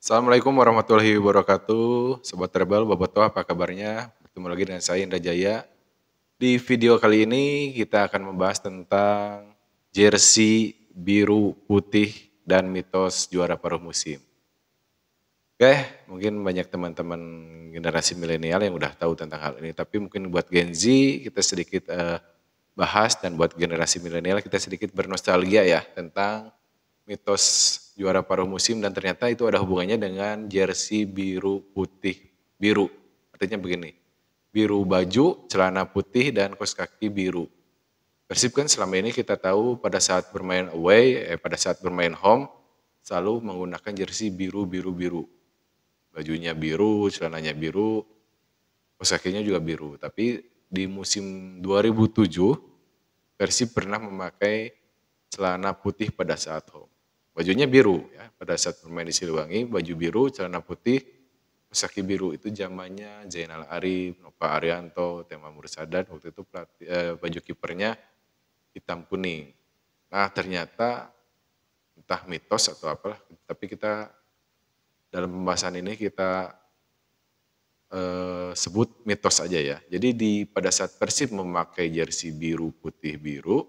Assalamualaikum warahmatullahi wabarakatuh. Sobat Rebel, Bobotoh apa kabarnya? Bertemu lagi dengan saya Indra Jaya. Di video kali ini kita akan membahas tentang jersey biru putih dan mitos juara paruh musim. Oke, mungkin banyak teman-teman generasi milenial yang udah tahu tentang hal ini, tapi mungkin buat Gen Z kita sedikit bahas, dan buat generasi milenial kita sedikit bernostalgia ya tentang mitos juara paruh musim, dan ternyata itu ada hubungannya dengan jersey biru putih biru. Artinya begini, biru baju, celana putih, dan kaos kaki biru. Persib kan selama ini kita tahu pada saat bermain away, pada saat bermain home, selalu menggunakan jersey biru-biru-biru. Bajunya biru, celananya biru, kaos kakinya juga biru. Tapi di musim 2007, Persib pernah memakai celana putih pada saat home. Bajunya biru ya, pada saat bermain di Siliwangi, baju biru, celana putih, kaos kaki biru. Itu zamannya Zainal Arif, Nova Arianto, Tema Mursadan, waktu itu baju kipernya hitam kuning. Nah ternyata entah mitos atau apalah, tapi kita dalam pembahasan ini kita sebut mitos aja ya. Jadi pada saat Persib memakai jersey biru putih biru,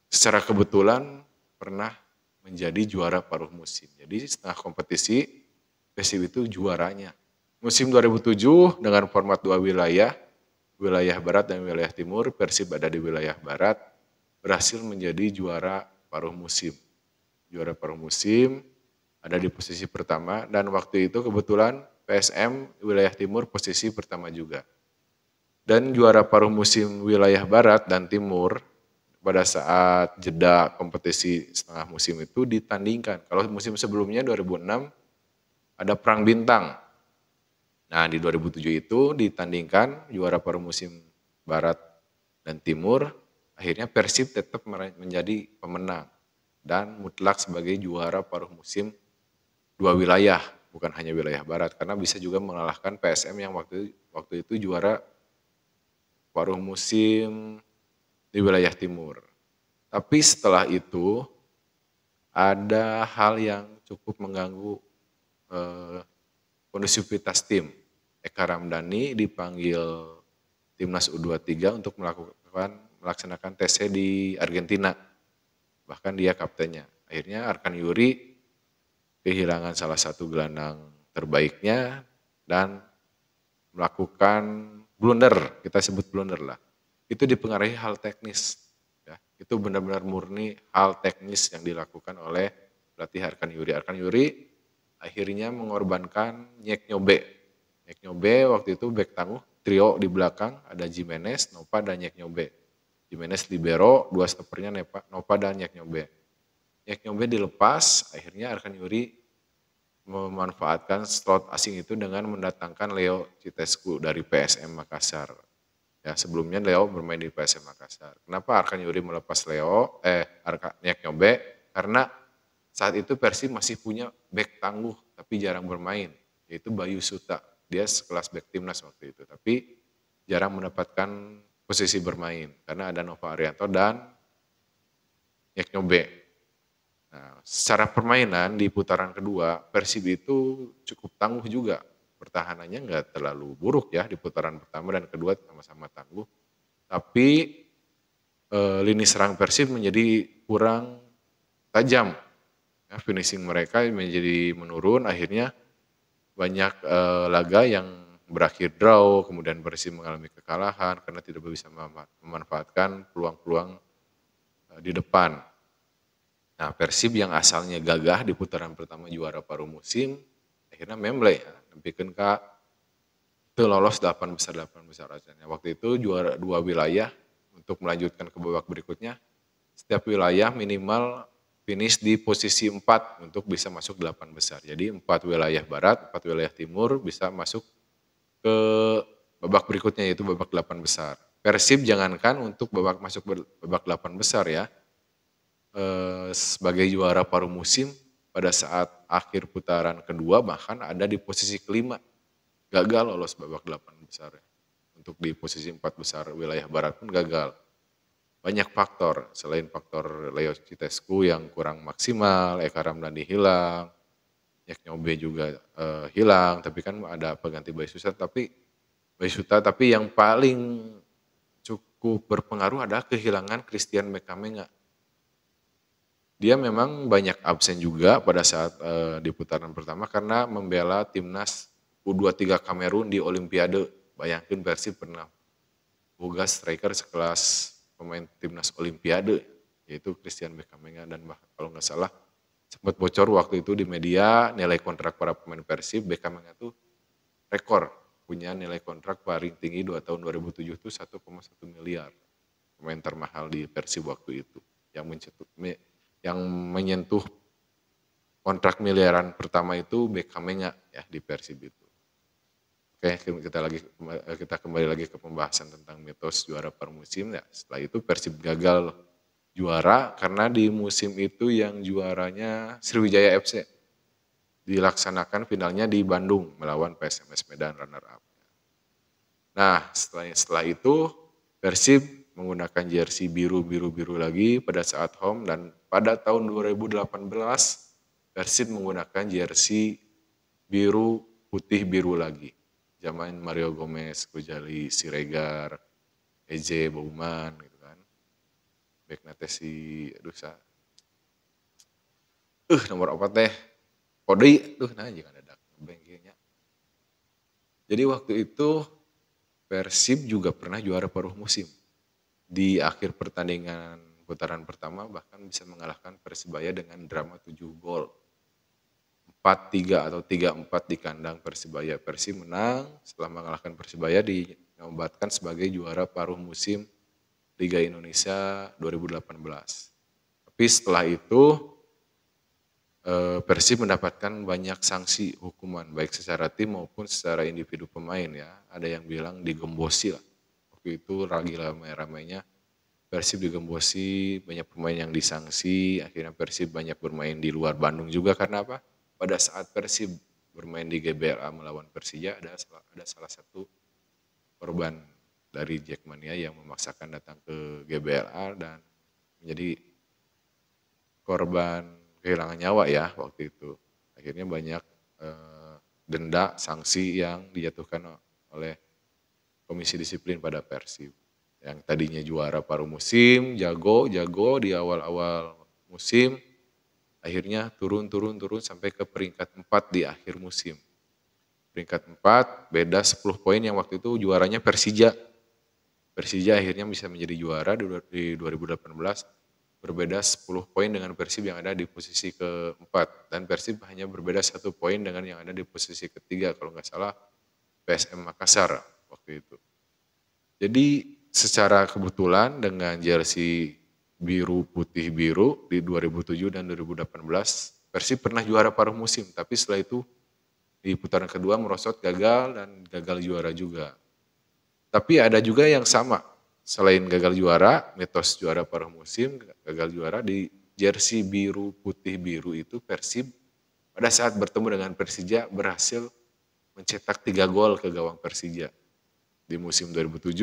secara kebetulan pernah menjadi juara paruh musim. Jadi setengah kompetisi Persib itu juaranya. Musim 2007 dengan format dua wilayah barat dan wilayah timur, Persib ada di wilayah barat, berhasil menjadi juara paruh musim. Juara paruh musim, ada di posisi pertama, dan waktu itu kebetulan PSM wilayah timur posisi pertama juga. Dan juara paruh musim wilayah barat dan timur pada saat jeda kompetisi setengah musim itu ditandingkan. Kalau musim sebelumnya 2006 ada Perang Bintang. Nah di 2007 itu ditandingkan juara paruh musim barat dan timur, akhirnya Persib tetap menjadi pemenang dan mutlak sebagai juara paruh musim dua wilayah, bukan hanya wilayah barat, karena bisa juga mengalahkan PSM yang waktu itu juara paruh musim di wilayah timur. Tapi setelah itu ada hal yang cukup mengganggu kondusivitas tim. Eka Ramdhani dipanggil timnas U23 untuk melaksanakan TC di Argentina. Bahkan dia kaptennya. Akhirnya Arkan Yuri kehilangan salah satu gelandang terbaiknya dan melakukan blunder, kita sebut blunder lah. Itu dipengaruhi hal teknis. Ya. Itu benar-benar murni hal teknis yang dilakukan oleh pelatih Arkan Yuri. Arkan Yuri akhirnya mengorbankan Nyek Nyobe. Nyek Nyobe waktu itu bek tangguh, trio di belakang, ada Jimenez, Nova, dan Nyek Nyobe. Jimenez libero, dua stopernya Nova dan Nyek Nyobe. Nyek Nyobe dilepas, akhirnya Arkan Yuri memanfaatkan slot asing itu dengan mendatangkan Leo Citescu dari PSM Makassar. Ya, sebelumnya Leo bermain di PSM Makassar. Kenapa Arkan Yuri melepas Nyek Nyobe? Karena saat itu Persib masih punya bek tangguh tapi jarang bermain, yaitu Bayu Suta. Dia sekelas bek timnas waktu itu, tapi jarang mendapatkan posisi bermain karena ada Nova Arianto dan Nyek Nyobe. Nah, secara permainan di putaran kedua, Persib itu cukup tangguh juga. Pertahanannya nggak terlalu buruk ya di putaran pertama dan kedua sama-sama tangguh. Tapi lini serang Persib menjadi kurang tajam. Ya, finishing mereka menjadi menurun, akhirnya banyak laga yang berakhir draw, kemudian Persib mengalami kekalahan karena tidak bisa memanfaatkan peluang-peluang di depan. Nah, Persib yang asalnya gagah di putaran pertama juara paruh musim, akhirnya memble ya, nempikan itu lolos 8 besar aja. Waktu itu juara dua wilayah untuk melanjutkan ke babak berikutnya, setiap wilayah minimal finish di posisi 4 untuk bisa masuk 8 besar. Jadi 4 wilayah barat, 4 wilayah timur bisa masuk ke babak berikutnya yaitu babak 8 besar. Persib jangankan untuk masuk babak 8 besar ya, sebagai juara paruh musim pada saat akhir putaran kedua bahkan ada di posisi kelima, gagal lolos babak 8 besar ya. Untuk di posisi 4 besar wilayah barat pun gagal. Banyak faktor, selain faktor Leo Citescu yang kurang maksimal, Eka Ramdhani hilang, Jack Nyobe juga hilang, tapi kan ada pengganti Bayi Suta, tapi yang paling cukup berpengaruh adalah kehilangan Christian Mekamenga. Dia memang banyak absen juga pada saat di putaran pertama karena membela timnas U23 Kamerun di Olimpiade. Bayangkan Persib pernah boga striker sekelas pemain timnas Olimpiade, yaitu Christian Mekamenga, dan kalau nggak salah sempat bocor waktu itu di media nilai kontrak para pemain Persib. Mekamenga itu rekor punya nilai kontrak paling tinggi 2 tahun 2007 itu 1,1 miliar. Pemain termahal di Persib waktu itu yang menyentuh kontrak miliaran pertama itu Mekamenga ya di Persib itu. Oke, kita kembali lagi ke pembahasan tentang mitos juara per musim ya. Setelah itu Persib gagal juara karena di musim itu yang juaranya Sriwijaya FC. Dilaksanakan finalnya di Bandung melawan PSMS Medan runner up. Nah, setelah itu Persib menggunakan jersey biru lagi pada saat home, dan pada tahun 2018 Persib menggunakan jersey biru putih biru lagi. Zaman Mario Gomez, Gojali Siregar, EJ Bauman gitu kan. Back nate si nomor 4 teh Kode nah jangan ada bengkelnya. Jadi waktu itu Persib juga pernah juara paruh musim. Di akhir pertandingan putaran pertama bahkan bisa mengalahkan Persibaya dengan drama 7 gol. 4-3 atau 3-4 di kandang Persibaya. Persib menang setelah mengalahkan Persibaya, dinobatkan sebagai juara paruh musim Liga Indonesia 2018. Tapi setelah itu Persib mendapatkan banyak sanksi hukuman baik secara tim maupun secara individu pemain ya. Ada yang bilang digembosi lah. Waktu itu lagi ramai-ramainya Persib digembosi, banyak pemain yang disanksi, akhirnya Persib banyak bermain di luar Bandung juga karena apa? Pada saat Persib bermain di GBLA melawan Persija ada salah satu korban dari Jackmania yang memaksakan datang ke GBLA dan menjadi korban kehilangan nyawa ya waktu itu. Akhirnya banyak denda sanksi yang dijatuhkan oleh Komisi Disiplin pada Persib. Yang tadinya juara paruh musim, jago di awal-awal musim, akhirnya turun sampai ke peringkat 4 di akhir musim. Peringkat 4 beda 10 poin yang waktu itu juaranya Persija. Persija akhirnya bisa menjadi juara di 2018. Berbeda 10 poin dengan Persib yang ada di posisi keempat, dan Persib hanya berbeda 1 poin dengan yang ada di posisi ketiga kalau nggak salah PSM Makassar waktu itu. Jadi secara kebetulan dengan jersey biru putih biru di 2007 dan 2018 Persib pernah juara paruh musim, tapi setelah itu di putaran kedua merosot gagal dan gagal juara juga. Tapi ada juga yang sama. Selain gagal juara, mitos juara paruh musim, gagal juara di jersey biru putih biru itu Persib pada saat bertemu dengan Persija berhasil mencetak 3 gol ke gawang Persija. Di musim 2007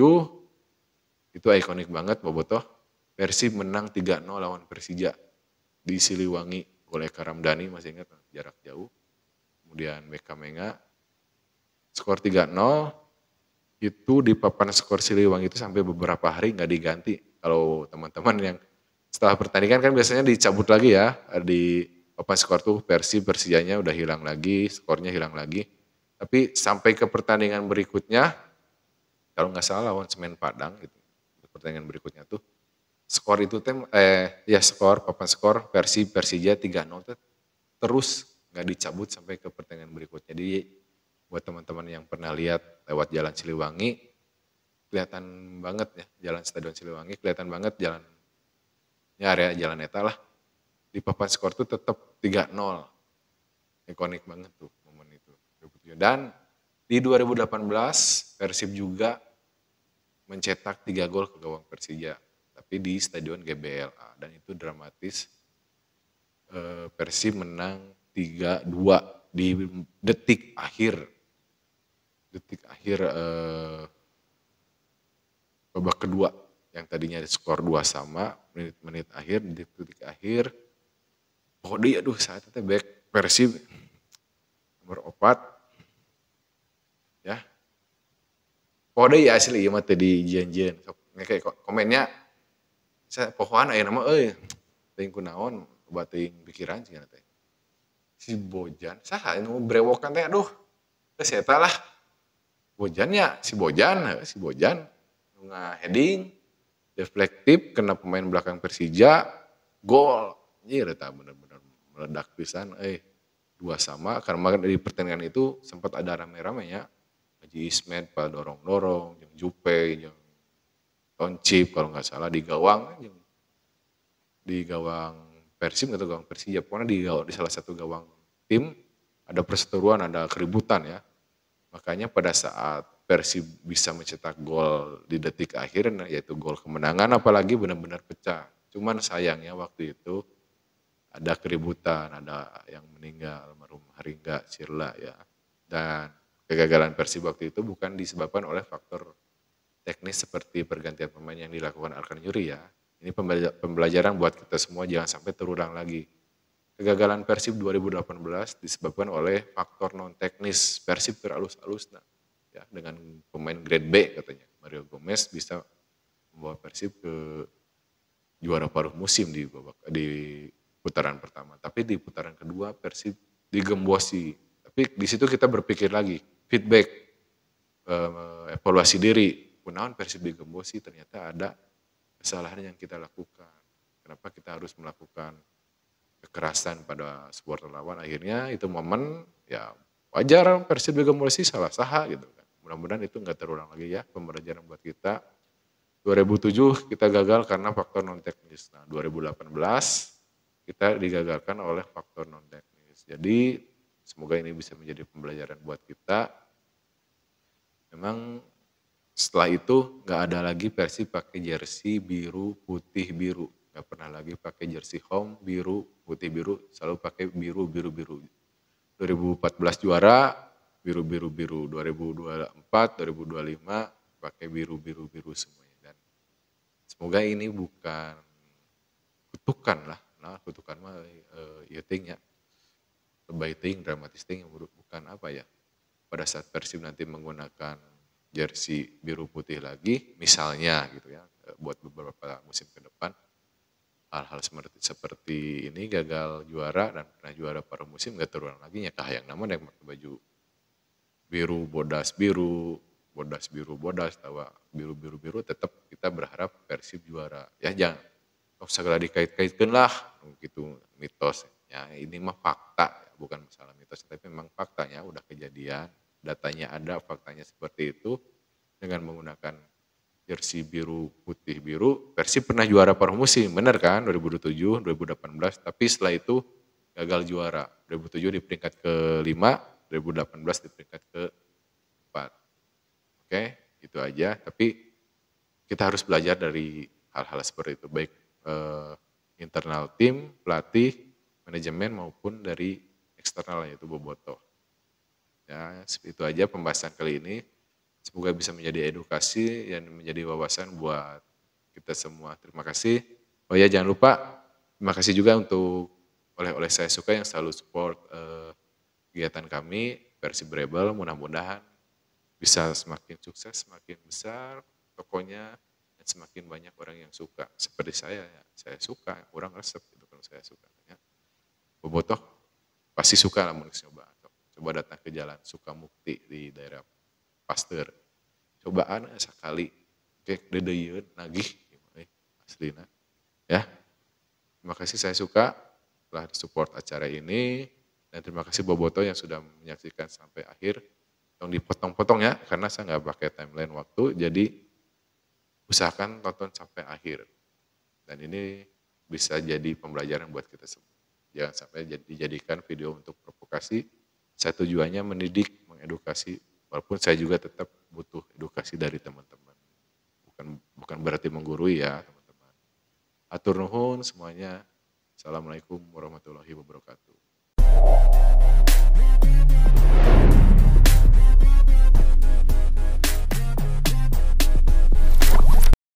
itu ikonik banget Bobotoh. Persib menang 3-0 lawan Persija di Siliwangi. Gol Eka Ramdhani masih ingat jarak jauh. Kemudian Mekamenga skor 3-0. Itu di papan skor Siliwangi itu sampai beberapa hari nggak diganti. Kalau teman-teman yang setelah pertandingan kan biasanya dicabut lagi ya, di papan skor tuh Persijanya udah hilang lagi, skornya hilang lagi. Tapi sampai ke pertandingan berikutnya, kalau nggak salah lawan Semen Padang gitu, pertandingan berikutnya tuh skor itu papan skor Persija 3-0 terus nggak dicabut sampai ke pertandingan berikutnya. Jadi buat teman-teman yang pernah lihat lewat jalan Siliwangi, kelihatan banget ya, jalan Stadion Siliwangi, kelihatan banget jalannya, area jalan eta lah. Di papan skor tuh tetap 3-0. Ikonik banget tuh momen itu. Dan di 2018 Persib juga mencetak 3 gol ke gawang Persija, tapi di Stadion GBLA, dan itu dramatis. Persib menang 3-2 di detik akhir babak kedua, yang tadinya skor 2 sama, menit-menit akhir, di detik akhir, saat itu back Persib Nomor 4 ya. Pode ya asli ieu mah teu dijieun-jieun. Sok ngeke komennya saya pohoan aya nama teuing kunaon loba teuing pikiran cenah teh. Si Bojan saha nu brewokan teh aduh teh si eta lah. Bojan nya si Bojan, si Bojan nu ngaheading deflektif kena pemain belakang Persija gol. Anjir eta bener-bener meledak pisan 2-2 karena di pertandingan itu sempat ada rame-ramenya. Haji Ismet pada dorong-dorong, jeung Jupe, jeung Toncip kalau nggak salah di gawang Persib atau gawang Persija, pokoknya di salah satu gawang tim ada perseteruan, ada keributan ya. Makanya pada saat Persib bisa mencetak gol di detik akhir, yaitu gol kemenangan, apalagi benar-benar pecah. Cuman sayangnya waktu itu ada keributan, ada yang meninggal, almarhum Haringga Sirla ya. Dan kegagalan Persib waktu itu bukan disebabkan oleh faktor teknis seperti pergantian pemain yang dilakukan Arkan Yuri ya. Ini pembelajaran buat kita semua jangan sampai terulang lagi. Kegagalan Persib 2018 disebabkan oleh faktor non teknis. Persib teralus-alus ya, dengan pemain grade B katanya. Mario Gomez bisa membawa Persib ke juara paruh musim di putaran pertama. Tapi di putaran kedua Persib digembosi. Tapi di situ kita berpikir lagi, feedback, evaluasi diri. Kunaon Persib digembosi, ternyata ada kesalahan yang kita lakukan. Kenapa kita harus melakukan kekerasan pada supporter lawan? Akhirnya itu momen ya wajar Persib digembosi salah saha gitu kan. Mudah-mudahan itu nggak terulang lagi ya, pembelajaran buat kita. 2007 kita gagal karena faktor non teknis. Nah 2018 kita digagalkan oleh faktor non teknis. Jadi semoga ini bisa menjadi pembelajaran buat kita. Memang setelah itu nggak ada lagi Persib pakai jersey biru putih biru, nggak pernah lagi pakai jersey home biru putih biru, selalu pakai biru biru biru. 2014 juara biru biru biru, 2024 2025 pakai biru biru biru semuanya. Dan semoga ini bukan kutukan lah, nah kutukan mah ieu ting ya, lebay ting, dramatis ting, bukan apa ya. Pada saat Persib nanti menggunakan jersey biru putih lagi, misalnya gitu ya, buat beberapa musim ke depan, hal-hal seperti ini gagal juara dan pernah juara paruh musim gak terulang lagi ya, kahayang nama yang pakai baju biru bodas, tawa biru tetap kita berharap Persib juara. Ya jangan segala dikait-kaitkan lah gitu mitos. Ya ini mah fakta, bukan masalah mitos, tapi memang faktanya udah kejadian. Datanya ada, faktanya seperti itu. Dengan menggunakan jersey biru, putih, biru, Persib pernah juara paruh musim, benar kan? 2007, 2018, tapi setelah itu gagal juara. 2007 di peringkat ke-5, 2018 di peringkat ke-4. Oke, itu aja. Tapi kita harus belajar dari hal-hal seperti itu, baik internal tim, pelatih, manajemen maupun dari eksternal yaitu bobotoh. Ya, itu aja pembahasan kali ini. Semoga bisa menjadi edukasi dan menjadi wawasan buat kita semua. Terima kasih. Oh ya jangan lupa, terima kasih juga untuk oleh saya suka yang selalu support kegiatan kami, Persib Rebel. Mudah-mudahan bisa semakin sukses, semakin besar tokonya, dan semakin banyak orang yang suka. Seperti saya, ya. Saya suka, orang resep gitu kalau saya suka. Ya. Bobotoh pasti suka lah mau coba. Coba datang ke jalan Sukamukti di daerah Pasteur. Cobaan sekali. Oke, dedeyeun nagih aslina. Ya. Terima kasih saya suka telah support acara ini dan terima kasih Boboto yang sudah menyaksikan sampai akhir. Tolong dipotong-potong ya karena saya nggak pakai timeline waktu. Jadi usahakan tonton sampai akhir. Dan ini bisa jadi pembelajaran buat kita semua. Jangan sampai dijadikan video untuk provokasi. Saya tujuannya mendidik, mengedukasi, walaupun saya juga tetap butuh edukasi dari teman-teman. Bukan berarti menggurui ya teman-teman. Atur nuhun semuanya. Assalamualaikum warahmatullahi wabarakatuh.